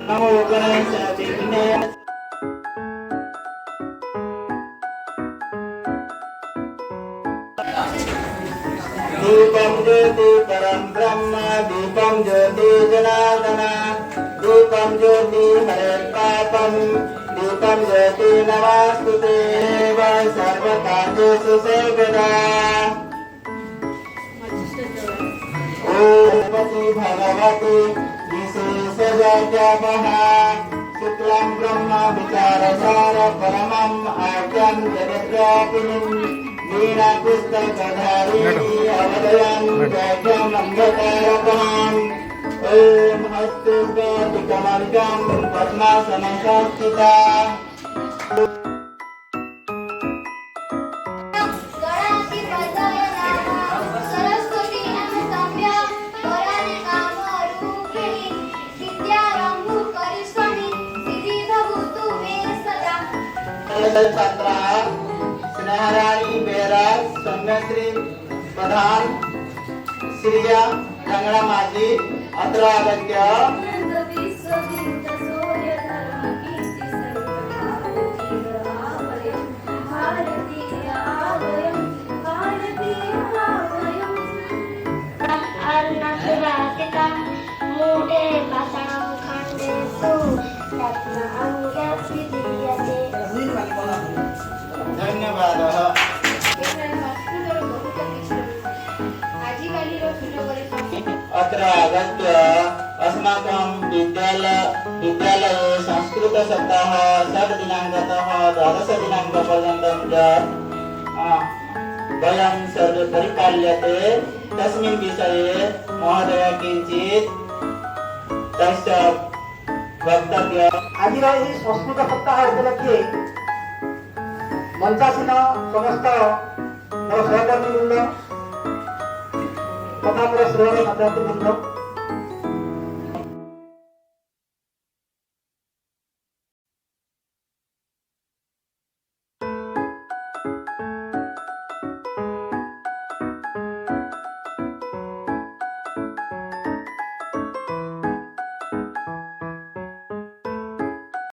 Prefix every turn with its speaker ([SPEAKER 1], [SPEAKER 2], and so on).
[SPEAKER 1] नमो गणेश विघ्नेश दीपम ज्योति परम ब्रह्म दीपम ज्योति जनार्दन दीपम ज्योति हरे पापम दीपम ज्योति नमस्तुते सर्वकार्येषु सर्वदा ओम भगवती विशेषजाड्यापः शुक्लं ब्रह्म विचारसार परमम् आद्यं जगद्व्यापिनीं वीणापुस्तकधारिणी अवदयन् जयं अन्धकारकम् ॐ हस्तुष्टिकमर्गं पद्मासनं संस्थिता छात्रा स्नेहराणी बेरा सौम्यश्री प्रधान श्रिया रंगणा माझी अत्र आगत्य धन्यवाद अत्र आगत्य अस्माकं विद्यालये संस्कृतसप्ताह षड्दिनाङ्कतः द्वादशदिनाङ्कपर्यन्तं वयं सर्वे परिपाल्यते तस्मिन् विषये महोदय किञ्चित् तस्य वक्तव्य
[SPEAKER 2] आज संस्कृत सप्ताह उपलक्षे मंचासीन समस्त मोर सहकर्मी वृंद तथा मोर श्रेय छात्र वृंद